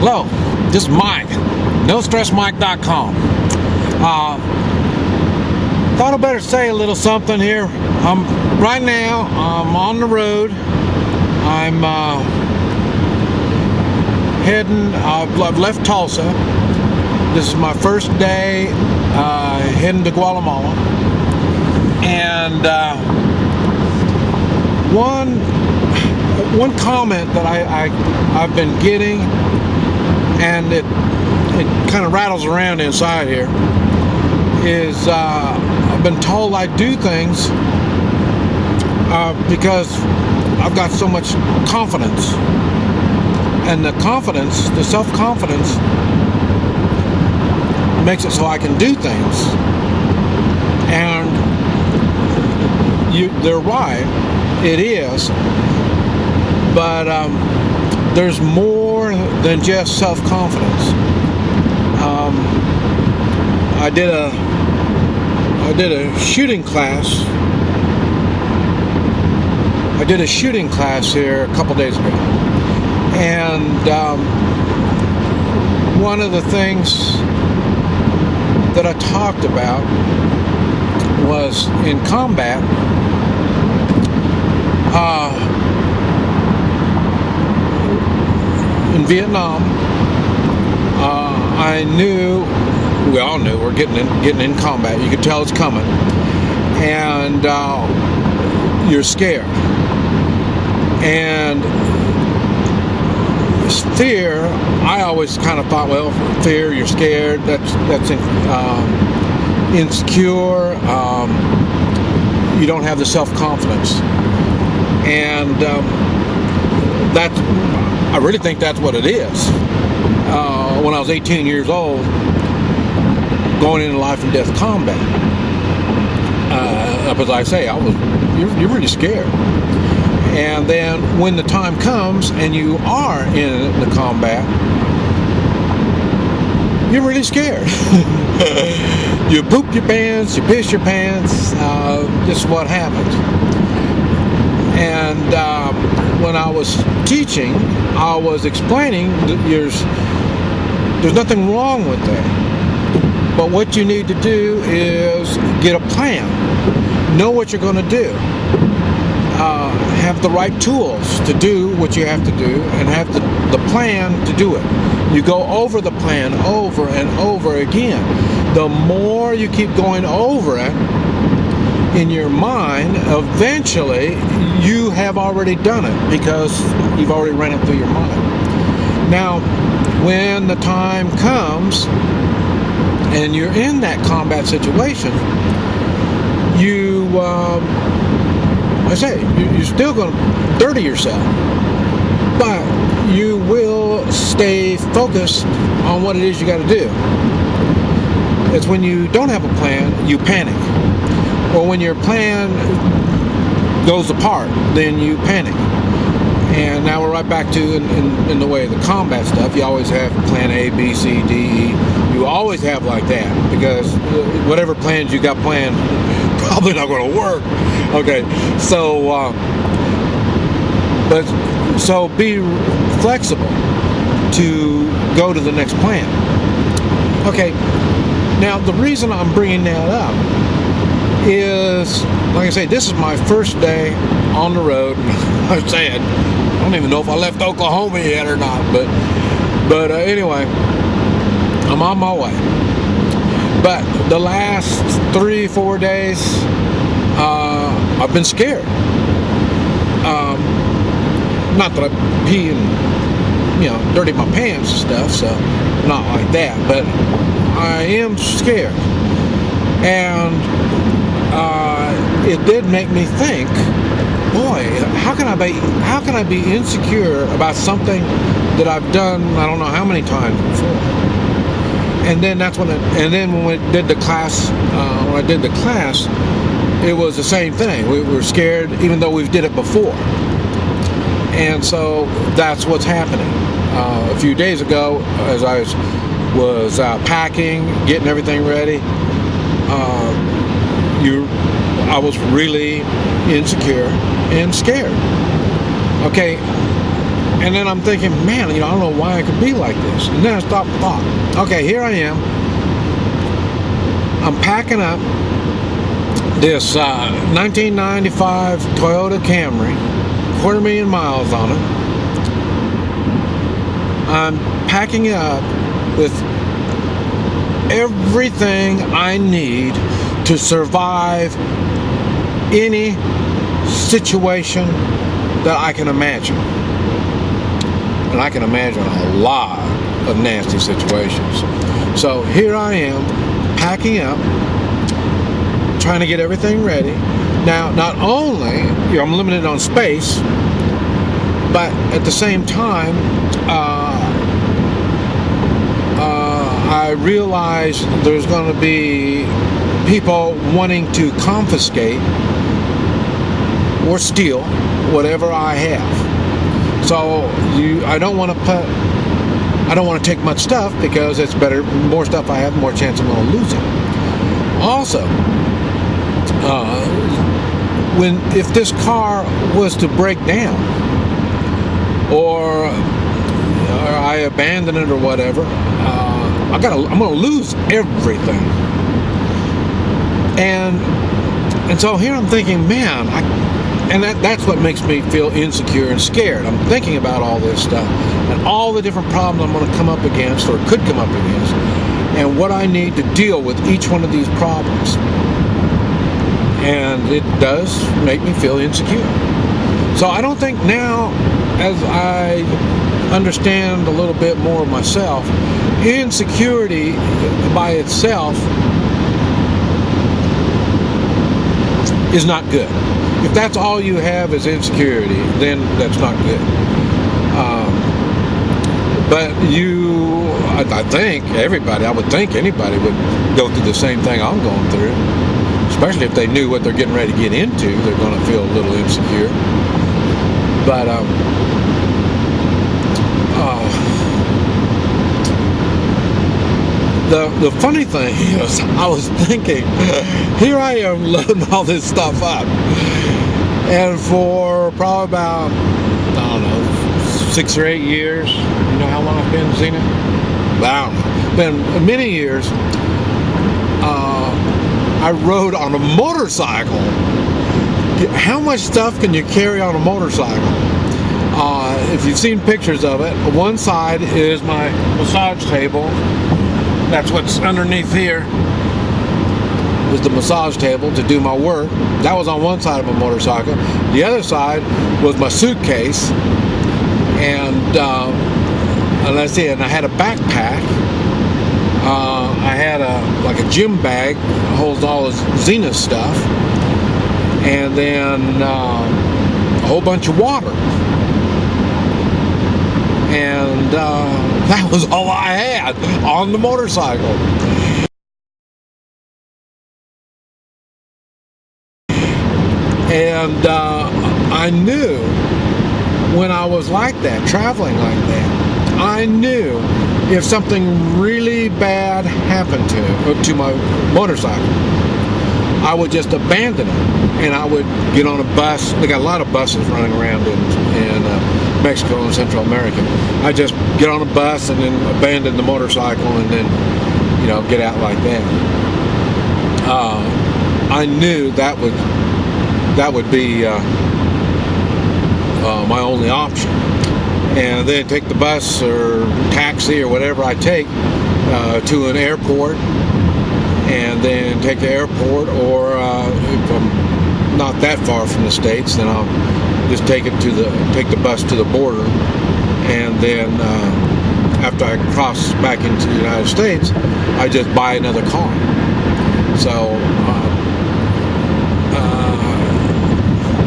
Hello, this is Mike, NoStressMike.com. Thought I'd better say a little something here. Right now, I'm on the road. I'm heading, I've left Tulsa. This is my first day heading to Guatemala. And one comment that I've been getting, and it kind of rattles around inside here, is I've been told I do things because I've got so much confidence, and the self-confidence makes it so I can do things. And they're right, it is, but there's more than just self-confidence. I did a shooting class. I did a shooting class here a couple days ago, and one of the things that I talked about was in combat. In Vietnam, we all knew we're getting in combat. You could tell it's coming, and you're scared. And fear, I always kind of thought, well, fear, you're scared. That's insecure. You don't have the self-confidence, and I really think that's what it is. When I was 18 years old, going into life and death combat, as I say, you're really scared. And then when the time comes and you are in the combat, you're really scared. You poop your pants, you piss your pants. This is what happens. And when I was teaching, I was explaining that there's nothing wrong with that. But what you need to do is get a plan. Know what you're going to do. Have the right tools to do what you have to do, and have the plan to do it. You go over the plan over and over again. The more you keep going over it in your mind, eventually you have already done it because you've already ran it through your mind. Now, when the time comes and you're in that combat situation, you're still going to dirty yourself, but you will stay focused on what it is you got to do. It's when you don't have a plan, you panic. Or when your plan goes apart, then you panic. And now we're right back to, in the way of the combat stuff, you always have plan A, B, C, D, E. You always have like that, because whatever plans you got planned, probably not going to work. Okay, so be flexible to go to the next plan. Okay, now the reason I'm bringing that up is, like I say, this is my first day on the road. I'm saying, I don't even know if I left Oklahoma yet or not, but anyway, I'm on my way. But the last 3-4 days, I've been scared. Not that I pee and dirty my pants and stuff, so not like that, but I am scared. And it did make me think, boy, how can I be insecure about something that I've done I don't know how many times before? And then when we did the class, it was the same thing. We were scared even though we've did it before. And so that's what's happening. A few days ago, as I was packing, getting everything ready, I was really insecure and scared. Okay, And then I'm thinking, man, I don't know why I could be like this. And then I stopped and thought, okay, here I am. I'm packing up this 1995 Toyota Camry, 250,000 miles on it. I'm packing it up with everything I need to survive any situation that I can imagine. And I can imagine a lot of nasty situations. So here I am, packing up, trying to get everything ready. Now, not only I'm limited on space, but at the same time, I realize there's going to be people wanting to confiscate or steal whatever I have. So I don't want to take much stuff, because it's better. More stuff I have, more chance I'm going to lose it. Also, if this car was to break down, or I abandon it or whatever, I'm going to lose everything. And so here I'm thinking, man, that's what makes me feel insecure and scared. I'm thinking about all this stuff and all the different problems I'm going to come up against, or could come up against, and what I need to deal with each one of these problems. And it does make me feel insecure. So I don't think now, as I understand a little bit more of myself, insecurity by itself is not good. If that's all you have is insecurity, then that's not good. But I think everybody, I would think anybody would go through the same thing I'm going through. Especially if they knew what they're getting ready to get into, they're going to feel a little insecure. But the funny thing is, I was thinking, here I am loading all this stuff up, and for probably about, I don't know, 6 or 8 years, you know how long I've been in Zenith? I don't know. It's been many years. I rode on a motorcycle. How much stuff can you carry on a motorcycle? If you've seen pictures of it, one side is my massage table. That's what's underneath here, is the massage table to do my work. That was on one side of my motorcycle. The other side was my suitcase, and let's see, and I had a backpack. I had a gym bag that holds all this Zenith stuff, and then a whole bunch of water. And that was all I had on the motorcycle. And I knew when I was like that, traveling like that, I knew if something really bad happened to my motorcycle, I would just abandon it, and I would get on a bus. They got a lot of buses running around in Mexico and Central America. I just get on a bus and then abandon the motorcycle, and then get out like that. I knew that would be my only option. And then take the bus or taxi or whatever I take to an airport, and then take the airport, or if I'm not that far from the States, then I'll just take the bus to the border, and then after I cross back into the United States, I just buy another car. So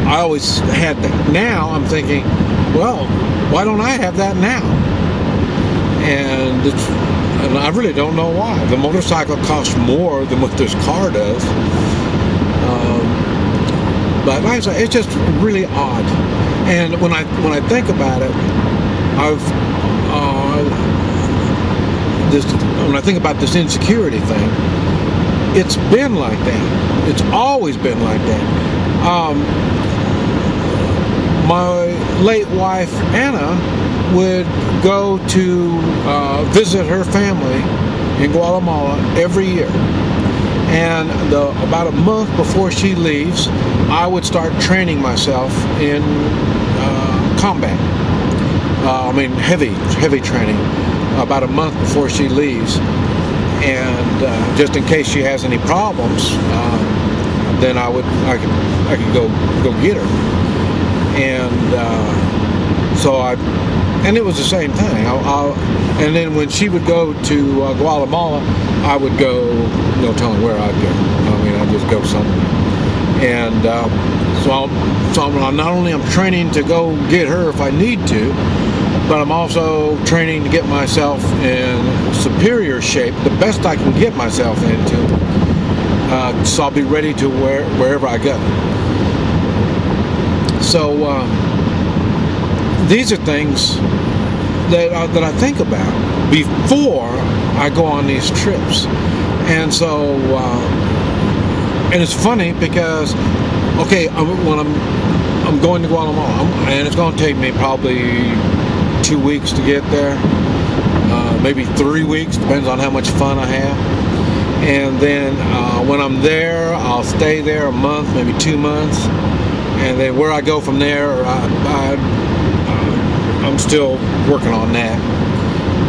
I always had that. Now I'm thinking, well, why don't I have that now? And I really don't know why. The motorcycle costs more than what this car does. But like I say, it's just really odd. And when I think about it, when I think about this insecurity thing, it's been like that. It's always been like that. My late wife Anna would go to visit her family in Guatemala every year. And about a month before she leaves, I would start training myself in combat. Heavy training. About a month before she leaves, and just in case she has any problems, then I could go get her. And it was the same thing. And then when she would go to Guatemala, I would go, no telling where I'd go. I'd just go somewhere. And so not only I'm training to go get her if I need to, but I'm also training to get myself in superior shape, the best I can get myself into, so I'll be ready to wherever I go. So these are things that I think about before I go on these trips. And so, and it's funny because, when I'm going to Guatemala, and it's going to take me probably 2 weeks to get there, maybe 3 weeks, depends on how much fun I have. And then when I'm there, I'll stay there a month, maybe 2 months, and then where I go from there, I'm still working on that.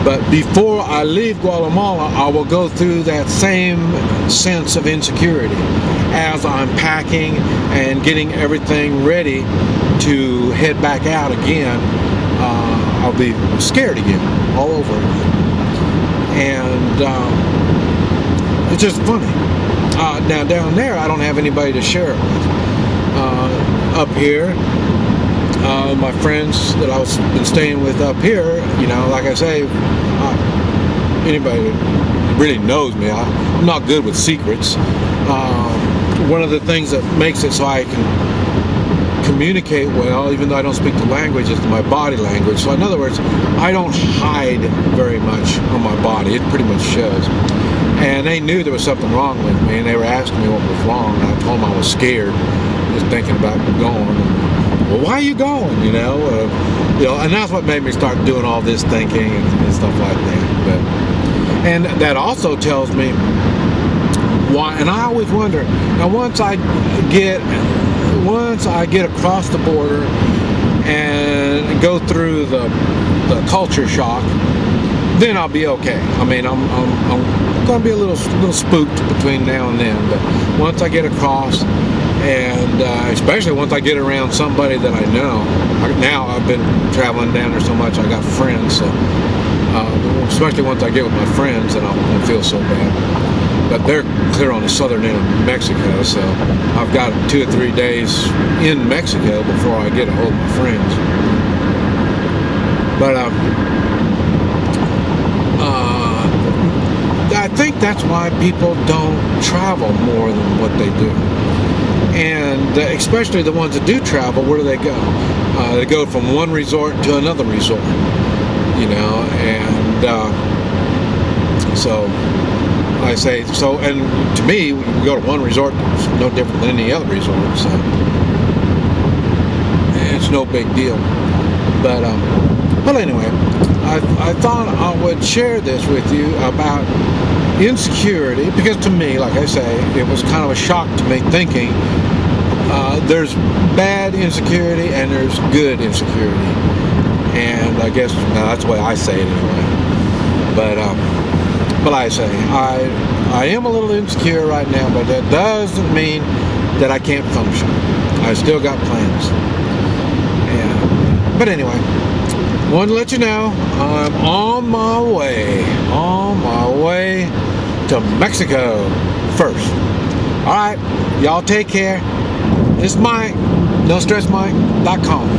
But before I leave Guatemala, I will go through that same sense of insecurity as I'm packing and getting everything ready to head back out again. I'll be scared again, all over again. And it's just funny. Now down there, I don't have anybody to share it with. Up here, my friends that I've been staying with up here, like I say, anybody that really knows me, I'm not good with secrets. One of the things that makes it so I can communicate well, even though I don't speak the language, is my body language. So in other words, I don't hide very much on my body. It pretty much shows. And they knew there was something wrong with me, and they were asking me what was wrong, and I told them I was scared, just thinking about going. And, well, why are you going? And that's what made me start doing all this thinking and stuff like that. And that also tells me why. And I always wonder. Now, once I get across the border and go through the culture shock, then I'll be okay. I'm going to be a little spooked between now and then, but once I get across, and especially once I get around somebody that I know. Now I've been traveling down there so much, I got friends, so especially once I get with my friends, then I won't feel so bad. But they're clear on the southern end of Mexico, so I've got 2 or 3 days in Mexico before I get a hold of my friends. But I think that's why people don't travel more than what they do. And especially the ones that do travel, where do they go? They go from one resort to another resort, and so I say, and to me, when you go to one resort, it's no different than any other resort, so it's no big deal. But anyway, I thought I would share this with you about insecurity, because to me, like I say, it was kind of a shock to me thinking there's bad insecurity and there's good insecurity. And I guess that's the way I say it anyway. But I say, I am a little insecure right now, but that doesn't mean that I can't function. I still got plans. But anyway, wanted to let you know I'm on my way to Mexico first. All right, y'all take care. This is Mike, NoStressMike.com.